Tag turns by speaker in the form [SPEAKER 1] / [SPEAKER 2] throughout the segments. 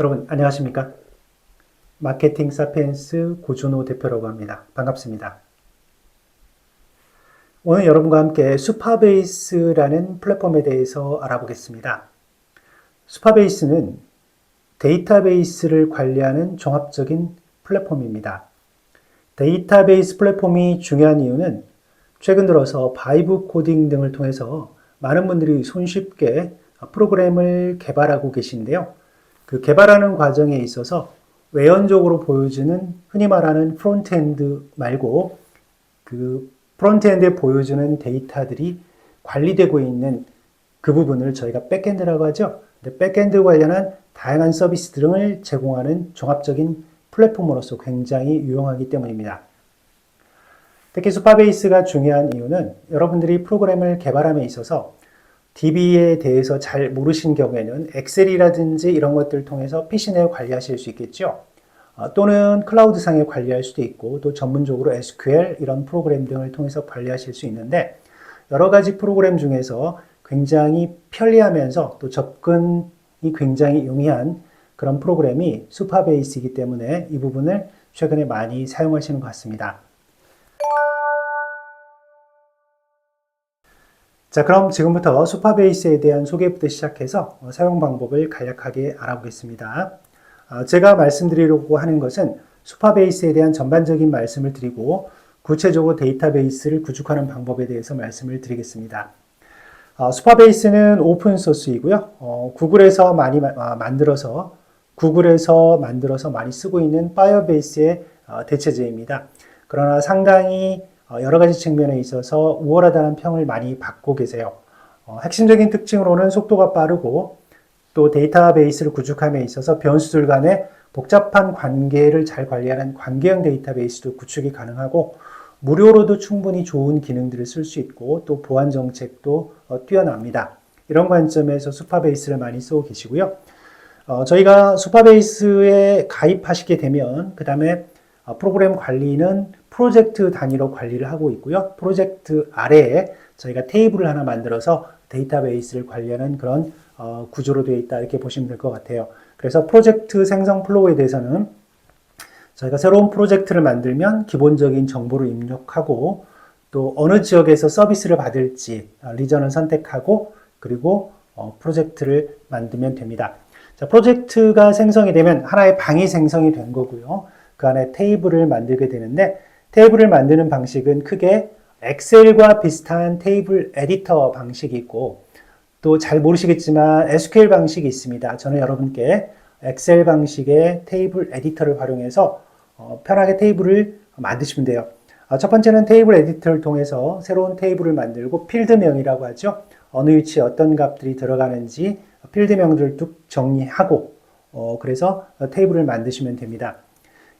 [SPEAKER 1] 여러분 안녕하십니까? 마케팅 사피엔스 고준호 대표라고 합니다. 반갑습니다. 오늘 여러분과 함께 수파베이스라는 플랫폼에 대해서 알아보겠습니다. 수파베이스는 데이터베이스를 관리하는 종합적인 플랫폼입니다. 데이터베이스 플랫폼이 중요한 이유는 최근 들어서 바이브 코딩 등을 통해서 많은 분들이 손쉽게 프로그램을 개발하고 계신데요. 그 개발하는 과정에 있어서 외연적으로 보여주는 흔히 말하는 프론트엔드 말고 그 프론트엔드에 보여주는 데이터들이 관리되고 있는 그 부분을 저희가 백엔드라고 하죠. 백엔드 관련한 다양한 서비스 등을 제공하는 종합적인 플랫폼으로서 굉장히 유용하기 때문입니다. 특히 수파베이스가 중요한 이유는 여러분들이 프로그램을 개발함에 있어서 DB에 대해서 잘 모르신 경우에는 엑셀이라든지 이런 것들을 통해서 PC 내에 관리하실 수 있겠죠. 또는 클라우드상에 관리할 수도 있고 또 전문적으로 SQL 이런 프로그램 등을 통해서 관리하실 수 있는데 여러 가지 프로그램 중에서 굉장히 편리하면서 또 접근이 굉장히 용이한 그런 프로그램이 수파베이스이기 때문에 이 부분을 최근에 많이 사용하시는 것 같습니다. 자, 그럼 지금부터 수파베이스에 대한 소개부터 시작해서 사용 방법을 간략하게 알아보겠습니다. 제가 말씀드리려고 하는 것은 수파베이스에 대한 전반적인 말씀을 드리고 구체적으로 데이터베이스를 구축하는 방법에 대해서 말씀을 드리겠습니다. 수파베이스는 오픈소스이고요. 구글에서 만들어서 많이 쓰고 있는 파이어베이스의 대체제입니다. 그러나 상당히 여러 가지 측면에 있어서 우월하다는 평을 많이 받고 계세요. 핵심적인 특징으로는 속도가 빠르고 또 데이터베이스를 구축함에 있어서 변수들 간의 복잡한 관계를 잘 관리하는 관계형 데이터베이스도 구축이 가능하고 무료로도 충분히 좋은 기능들을 쓸 수 있고 또 보안 정책도 뛰어납니다. 이런 관점에서 수파베이스를 많이 쓰고 계시고요. 저희가 수파베이스에 가입하시게 되면 그 다음에 프로그램 관리는 프로젝트 단위로 관리를 하고 있고요. 프로젝트 아래에 저희가 테이블을 하나 만들어서 데이터베이스를 관리하는 그런 구조로 되어 있다 이렇게 보시면 될 것 같아요. 그래서 프로젝트 생성 플로우에 대해서는 저희가 새로운 프로젝트를 만들면 기본적인 정보를 입력하고 또 어느 지역에서 서비스를 받을지 리전을 선택하고 그리고 프로젝트를 만들면 됩니다. 자, 프로젝트가 생성이 되면 하나의 방이 생성이 된 거고요. 그 안에 테이블을 만들게 되는데 테이블을 만드는 방식은 크게 엑셀과 비슷한 테이블 에디터 방식이 있고 또 잘 모르시겠지만 SQL 방식이 있습니다. 저는 여러분께 엑셀 방식의 테이블 에디터를 활용해서 편하게 테이블을 만드시면 돼요. 첫 번째는 테이블 에디터를 통해서 새로운 테이블을 만들고 필드명이라고 하죠. 어느 위치에 어떤 값들이 들어가는지 필드명들을 뚝 정리하고 그래서 테이블을 만드시면 됩니다.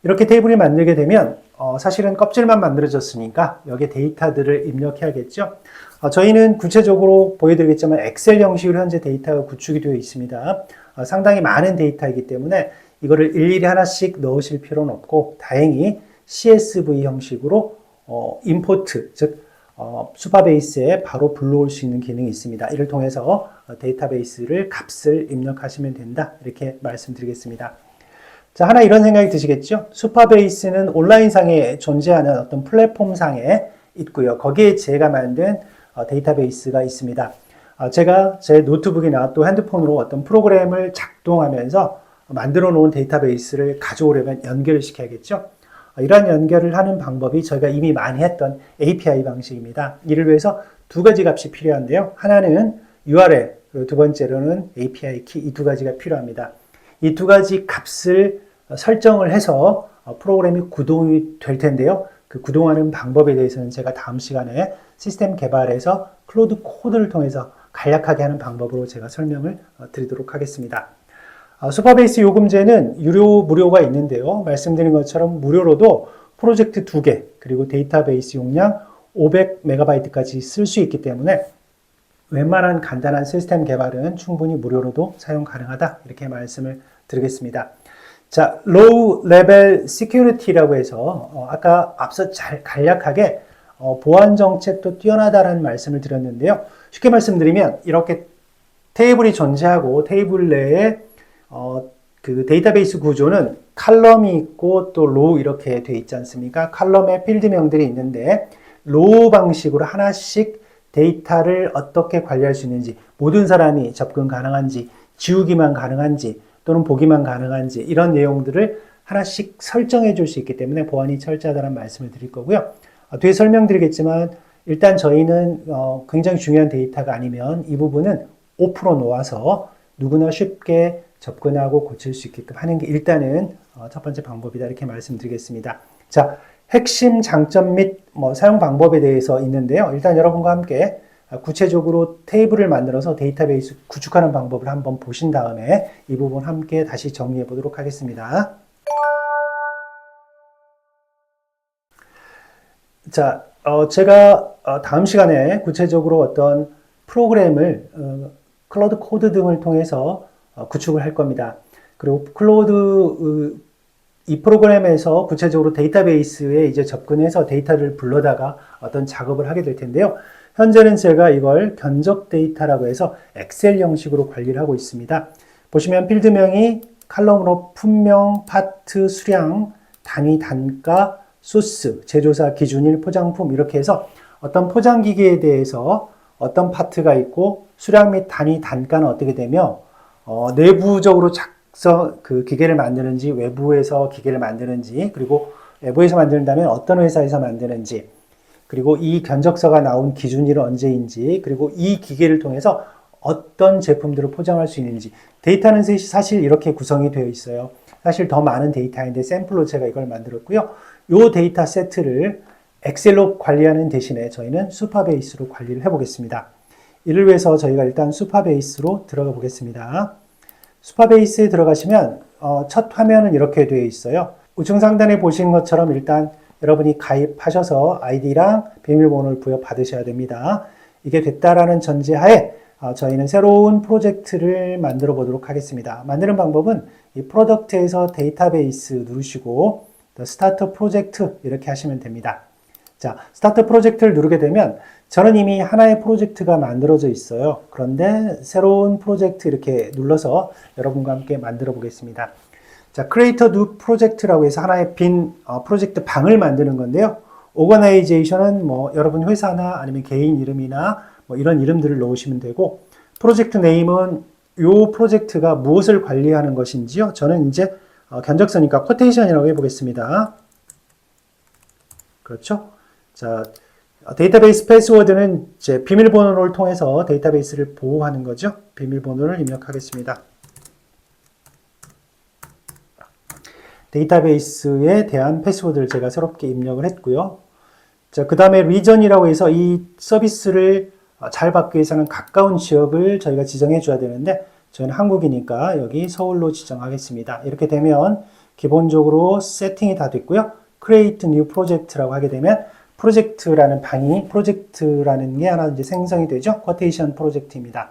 [SPEAKER 1] 이렇게 테이블을 만들게 되면 사실은 껍질만 만들어졌으니까 여기에 데이터들을 입력해야겠죠. 저희는 구체적으로 보여드리겠지만 엑셀 형식으로 현재 데이터가 구축이 되어 있습니다. 상당히 많은 데이터이기 때문에 이거를 일일이 하나씩 넣으실 필요는 없고 다행히 CSV 형식으로 임포트, 즉 수파베이스에 바로 불러올 수 있는 기능이 있습니다. 이를 통해서 데이터베이스를 값을 입력하시면 된다. 이렇게 말씀드리겠습니다. 자, 하나 이런 생각이 드시겠죠? 수파베이스는 온라인상에 존재하는 어떤 플랫폼상에 있고요. 거기에 제가 만든 데이터베이스가 있습니다. 제가 제 노트북이나 또 핸드폰으로 어떤 프로그램을 작동하면서 만들어 놓은 데이터베이스를 가져오려면 연결을 시켜야겠죠? 이러한 연결을 하는 방법이 저희가 이미 많이 했던 API 방식입니다. 이를 위해서 두 가지 값이 필요한데요. 하나는 URL, 그리고 두 번째로는 API 키, 이 두 가지가 필요합니다. 이 두 가지 값을 설정을 해서 프로그램이 구동이 될 텐데요. 그 구동하는 방법에 대해서는 제가 다음 시간에 시스템 개발에서 클로드 코드를 통해서 간략하게 하는 방법으로 제가 설명을 드리도록 하겠습니다. 수파베이스 요금제는 유료, 무료가 있는데요. 말씀드린 것처럼 무료로도 프로젝트 2개 그리고 데이터베이스 용량 500MB까지 쓸 수 있기 때문에 웬만한 간단한 시스템 개발은 충분히 무료로도 사용 가능하다 이렇게 말씀을 드리겠습니다. 자, Low Level Security라고 해서 아까 앞서 잘 간략하게 보안 정책도 뛰어나다라는 말씀을 드렸는데요. 쉽게 말씀드리면 이렇게 테이블이 존재하고 테이블 내에 그 데이터베이스 구조는 칼럼이 있고 또 로우 이렇게 돼 있지 않습니까? 칼럼에 필드명들이 있는데 로우 방식으로 하나씩 데이터를 어떻게 관리할 수 있는지, 모든 사람이 접근 가능한지, 지우기만 가능한지 또는 보기만 가능한지 이런 내용들을 하나씩 설정해 줄 수 있기 때문에 보안이 철저하다는 말씀을 드릴 거고요. 뒤에 설명드리겠지만 일단 저희는 굉장히 중요한 데이터가 아니면 이 부분은 오프로 놓아서 누구나 쉽게 접근하고 고칠 수 있게끔 하는 게 일단은 첫 번째 방법이다 이렇게 말씀드리겠습니다. 자, 핵심 장점 및 사용 방법에 대해서 있는데요. 일단 여러분과 함께 구체적으로 테이블을 만들어서 데이터베이스 구축하는 방법을 한번 보신 다음에 이 부분 함께 다시 정리해 보도록 하겠습니다. 자, 제가 다음 시간에 구체적으로 어떤 프로그램을 클로드 코드 등을 통해서 구축을 할 겁니다. 그리고 클로드 이 프로그램에서 구체적으로 데이터베이스에 이제 접근해서 데이터를 불러다가 어떤 작업을 하게 될 텐데요. 현재는 제가 이걸 견적 데이터라고 해서 엑셀 형식으로 관리를 하고 있습니다. 보시면 필드명이 칼럼으로 품명, 파트, 수량, 단위, 단가, 소스, 제조사, 기준일, 포장품 이렇게 해서 어떤 포장기계에 대해서 어떤 파트가 있고 수량 및 단위, 단가는 어떻게 되며 내부적으로 그 기계를 만드는지 외부에서 기계를 만드는지 그리고 외부에서 만든다면 어떤 회사에서 만드는지 그리고 이 견적서가 나온 기준일은 언제인지 그리고 이 기계를 통해서 어떤 제품들을 포장할 수 있는지 데이터는 사실 이렇게 구성이 되어 있어요. 사실 더 많은 데이터인데 샘플로 제가 이걸 만들었고요. 이 데이터 세트를 엑셀로 관리하는 대신에 저희는 수파베이스로 관리를 해보겠습니다. 이를 위해서 저희가 일단 수파베이스로 들어가 보겠습니다. 수파베이스에 들어가시면 첫 화면은 이렇게 되어 있어요. 우측 상단에 보신 것처럼 일단 여러분이 가입하셔서 아이디랑 비밀번호를 부여받으셔야 됩니다. 이게 됐다라는 전제하에 저희는 새로운 프로젝트를 만들어 보도록 하겠습니다. 만드는 방법은 이 프로덕트에서 데이터베이스 누르시고 스타트 프로젝트 이렇게 하시면 됩니다. 자, 스타트 프로젝트를 누르게 되면 저는 이미 하나의 프로젝트가 만들어져 있어요. 그런데 새로운 프로젝트 이렇게 눌러서 여러분과 함께 만들어 보겠습니다. 자, Create a New Project라고 해서 하나의 빈 프로젝트 방을 만드는 건데요. Organization은 여러분 회사나 아니면 개인 이름이나 이런 이름들을 넣으시면 되고 프로젝트 네임은 이 프로젝트가 무엇을 관리하는 것인지요. 저는 이제 견적서니까 쿼테이션이라고 해보겠습니다. 그렇죠? 자, 데이터베이스 패스워드는 이제 비밀번호를 통해서 데이터베이스를 보호하는 거죠. 비밀번호를 입력하겠습니다. 데이터베이스에 대한 패스워드를 제가 새롭게 입력을 했고요. 자, 그 다음에 리전이라고 해서 이 서비스를 잘 받기 위해서는 가까운 지역을 저희가 지정해 줘야 되는데 저희는 한국이니까 여기 서울로 지정하겠습니다. 이렇게 되면 기본적으로 세팅이 다 됐고요. Create New Project라고 하게 되면 프로젝트라는 게 하나 이제 생성이 되죠. 쿼테이션 프로젝트입니다.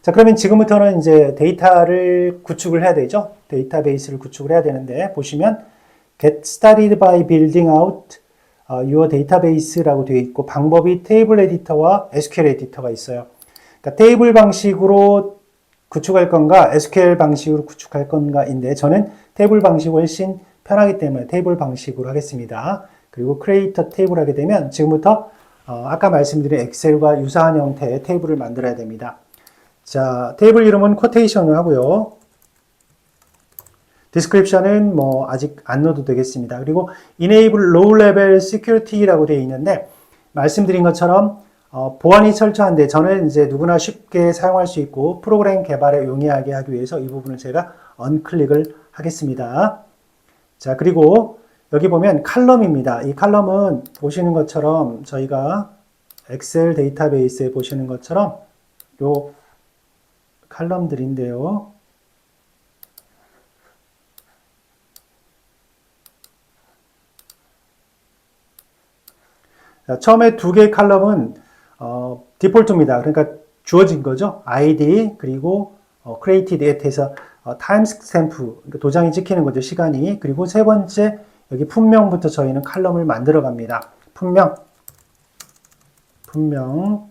[SPEAKER 1] 자, 그러면 지금부터는 이제 데이터를 구축을 해야 되죠. 데이터베이스를 구축을 해야 되는데 보시면 Get started by building out your database라고 되어 있고 방법이 테이블 에디터와 SQL 에디터가 있어요. 그러니까 테이블 방식으로 구축할 건가 SQL 방식으로 구축할 건가인데 저는 테이블 방식이 훨씬 편하기 때문에 테이블 방식으로 하겠습니다. 그리고 크리에이터 테이블 하게 되면 지금부터 아까 말씀드린 엑셀과 유사한 형태의 테이블을 만들어야 됩니다. 자, 테이블 이름은 쿼테이션을 하고요. 디스크립션은 아직 안 넣어도 되겠습니다. 그리고 Enable Low Level Security라고 되어 있는데 말씀드린 것처럼 보안이 철저한데 저는 이제 누구나 쉽게 사용할 수 있고 프로그램 개발에 용이하게 하기 위해서 이 부분을 제가 언클릭을 하겠습니다. 자, 그리고 여기 보면 칼럼입니다. 이 칼럼은 보시는 것처럼 저희가 엑셀 데이터베이스에 보시는 것처럼 요 칼럼들인데요. 자, 처음에 두 개의 칼럼은 디폴트입니다. 그러니까 주어진 거죠. ID 그리고 created at 해서 타임 스탬프 그러니까 도장이 찍히는 거죠. 시간이. 그리고 세 번째 여기 품명부터 저희는 칼럼을 만들어 갑니다. 품명이고요.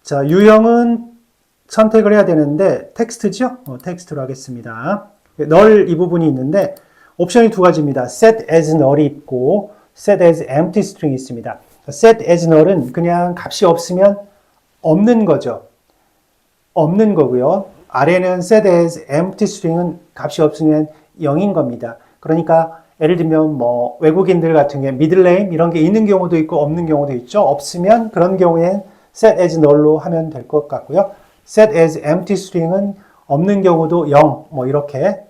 [SPEAKER 1] 자, 유형은 선택을 해야 되는데 텍스트죠? 텍스트로 하겠습니다. null 이 부분이 있는데 옵션이 두 가지입니다. set as null이 있고 set as empty string이 있습니다. set as null은 그냥 값이 없으면 없는 거죠. 없는 거고요. 아래는 set as empty string은 값이 없으면 0인 겁니다. 그러니까 예를 들면 뭐 외국인들 같은 경우에 middle name 이런 게 있는 경우도 있고 없는 경우도 있죠. 없으면 그런 경우엔 set as null로 하면 될 것 같고요. set as empty string은 없는 경우도 0, 뭐 이렇게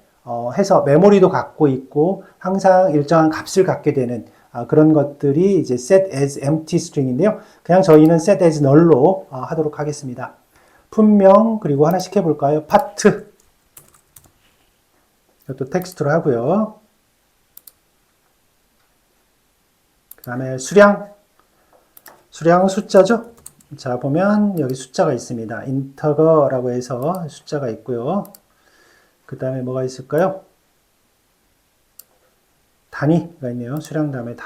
[SPEAKER 1] 해서 메모리도 갖고 있고 항상 일정한 값을 갖게 되는 그런 것들이 이제 set as empty string인데요. 그냥 저희는 set as null로 하도록 하겠습니다. 품명 그리고 하나씩 해볼까요? 파트 이것도 텍스트로 하고요. 그 다음에 수량 숫자죠. 자 보면 여기 숫자가 있습니다. integer라고 해서 숫자가 있고요. 그 다음에 뭐가 있을까요? 단위가 있네요. 수량 다음에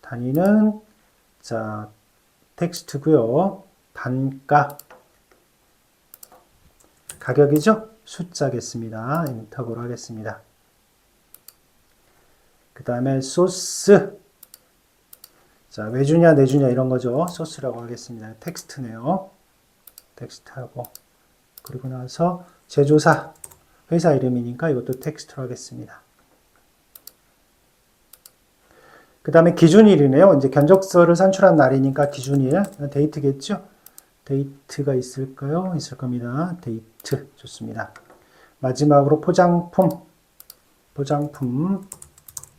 [SPEAKER 1] 단위는 자 텍스트고요. 단가 가격이죠. 숫자겠습니다. 인터그로 하겠습니다. 그 다음에 소스 자 외주냐 내주냐 이런 거죠. 소스라고 하겠습니다. 텍스트네요. 텍스트하고 그리고 나서 제조사 회사 이름이니까 이것도 텍스트로 하겠습니다. 그 다음에 기준일이네요. 이제 견적서를 산출한 날이니까 기준일 데이트겠죠. 데이트가 있을까요? 있을 겁니다. 데이트 좋습니다. 마지막으로 포장품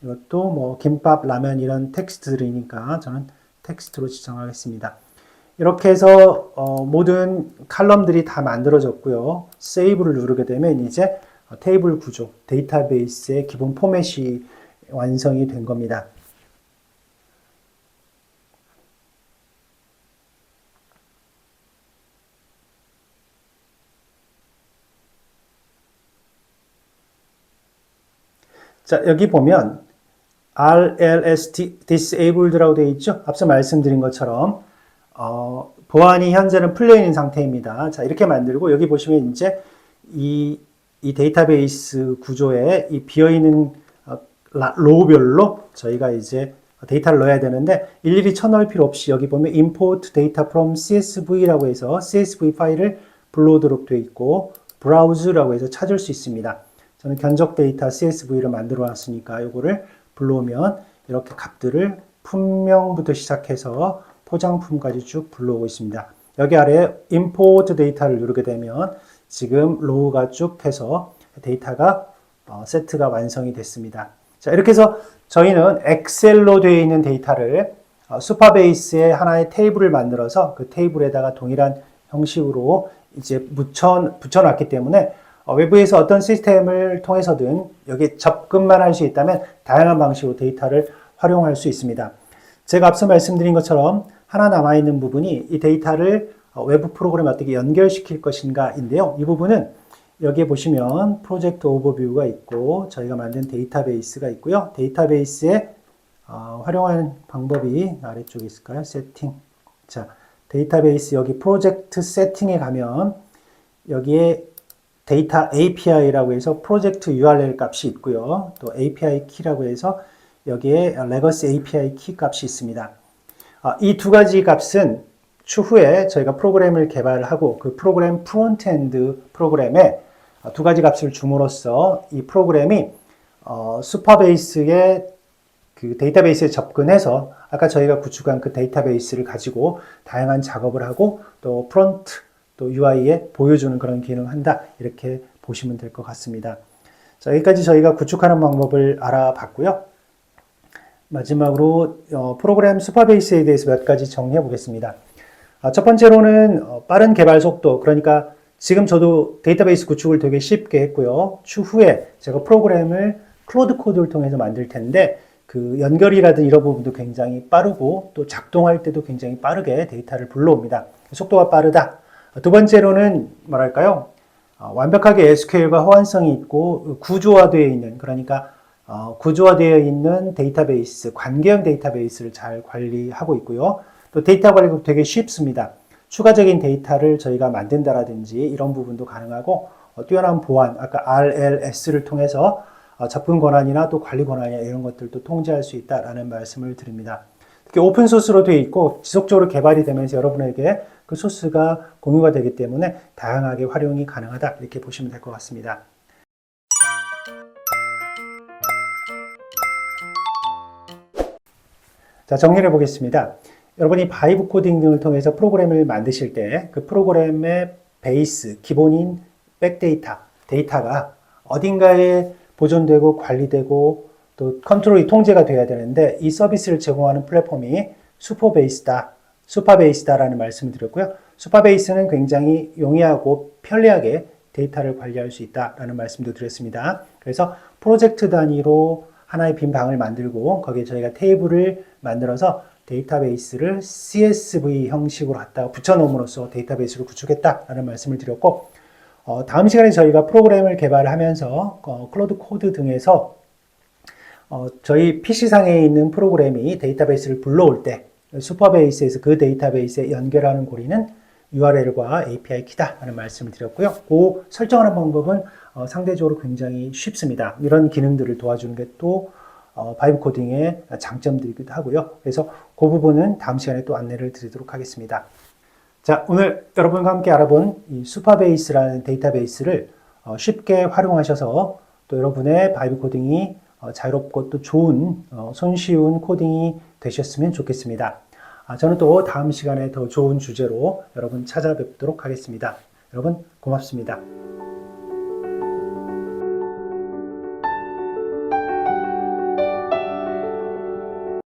[SPEAKER 1] 이것도 뭐 김밥, 라면 이런 텍스트들이니까 저는 텍스트로 지정하겠습니다. 이렇게 해서 모든 칼럼들이 다 만들어졌고요. 세이브를 누르게 되면 이제 테이블 구조, 데이터베이스의 기본 포맷이 완성이 된 겁니다. 자, 여기 보면 RLST disabled라고 되어 있죠. 앞서 말씀드린 것처럼 보안이 현재는 풀려 있는 상태입니다. 자, 이렇게 만들고 여기 보시면 이제 이 데이터베이스 구조에 이 비어 있는 로우별로 저희가 이제 데이터를 넣어야 되는데 일일이 쳐넣을 필요 없이 여기 보면 import data from CSV라고 해서 CSV 파일을 불러오도록 되어 있고 browse라고 해서 찾을 수 있습니다. 저는 견적 데이터 CSV를 만들어 놨으니까 이거를 불러오면 이렇게 값들을 품명부터 시작해서 포장품까지 쭉 불러오고 있습니다. 여기 아래 import 데이터를 누르게 되면 지금 로우가 쭉 해서 데이터가 세트가 완성이 됐습니다. 자, 이렇게 해서 저희는 엑셀로 되어 있는 데이터를 슈퍼베이스에 하나의 테이블을 만들어서 그 테이블에다가 동일한 형식으로 이제 붙여놨기 때문에 외부에서 어떤 시스템을 통해서든 여기 접근만 할 수 있다면 다양한 방식으로 데이터를 활용할 수 있습니다. 제가 앞서 말씀드린 것처럼 하나 남아있는 부분이 이 데이터를 외부 프로그램에 어떻게 연결시킬 것인가 인데요. 이 부분은 여기에 보시면 프로젝트 오버뷰가 있고 저희가 만든 데이터베이스가 있고요. 데이터베이스에 활용하는 방법이 아래쪽에 있을까요? 세팅. 자, 데이터베이스 여기 프로젝트 세팅에 가면 여기에 데이터 API라고 해서 프로젝트 URL 값이 있고요. 또 API 키라고 해서 여기에 레거시 API 키 값이 있습니다. 이 두 가지 값은 추후에 저희가 프로그램을 개발하고 그 프로그램 프론트엔드 프로그램에 두 가지 값을 줌으로써 이 프로그램이 슈퍼베이스의 그 데이터베이스에 접근해서 아까 저희가 구축한 그 데이터베이스를 가지고 다양한 작업을 하고 또 프론트 또 UI에 보여주는 그런 기능을 한다. 이렇게 보시면 될 것 같습니다. 자, 여기까지 저희가 구축하는 방법을 알아봤고요. 마지막으로 프로그램 슈퍼베이스에 대해서 몇 가지 정리해 보겠습니다. 첫 번째로는 빠른 개발 속도, 그러니까 지금 저도 데이터베이스 구축을 되게 쉽게 했고요. 추후에 제가 프로그램을 클로드 코드를 통해서 만들 텐데 그 연결이라든 이런 부분도 굉장히 빠르고 또 작동할 때도 굉장히 빠르게 데이터를 불러옵니다. 속도가 빠르다. 두 번째로는 뭐랄까요? 완벽하게 SQL과 호환성이 있고 구조화되어 있는, 그러니까 구조화되어 있는 데이터베이스, 관계형 데이터베이스를 잘 관리하고 있고요. 또 데이터 관리도 되게 쉽습니다. 추가적인 데이터를 저희가 만든다라든지 이런 부분도 가능하고 뛰어난 보안, 아까 RLS를 통해서 접근 권한이나 또 관리 권한이나 이런 것들도 통제할 수 있다라는 말씀을 드립니다. 특히 오픈 소스로 되어 있고 지속적으로 개발이 되면서 여러분에게 그 소스가 공유가 되기 때문에 다양하게 활용이 가능하다 이렇게 보시면 될 것 같습니다. 자, 정리를 해보겠습니다. 여러분이 바이브 코딩 등을 통해서 프로그램을 만드실 때 그 프로그램의 베이스, 기본인 백데이터, 데이터가 어딘가에 보존되고 관리되고 또 컨트롤이 통제가 돼야 되는데 이 서비스를 제공하는 플랫폼이 슈퍼베이스다라는 말씀을 드렸고요. 슈퍼베이스는 굉장히 용이하고 편리하게 데이터를 관리할 수 있다라는 말씀도 드렸습니다. 그래서 프로젝트 단위로 하나의 빈 방을 만들고 거기에 저희가 테이블을 만들어서 데이터베이스를 CSV 형식으로 갖다가 붙여놓음으로써 데이터베이스를 구축했다라는 말씀을 드렸고 다음 시간에 저희가 프로그램을 개발하면서 클로드 코드 등에서 저희 PC상에 있는 프로그램이 데이터베이스를 불러올 때 슈퍼베이스에서 그 데이터베이스에 연결하는 고리는 URL과 API 키다라는 말씀을 드렸고요. 그 설정하는 방법은 상대적으로 굉장히 쉽습니다. 이런 기능들을 도와주는 게 또 바이브 코딩의 장점들이기도 하고요. 그래서 그 부분은 다음 시간에 또 안내를 드리도록 하겠습니다. 자, 오늘 여러분과 함께 알아본 이 슈퍼베이스라는 데이터베이스를 쉽게 활용하셔서 또 여러분의 바이브 코딩이 자유롭고 또 좋은 손쉬운 코딩이 되셨으면 좋겠습니다. 저는 또 다음 시간에 더 좋은 주제로 여러분 찾아뵙도록 하겠습니다. 여러분 고맙습니다.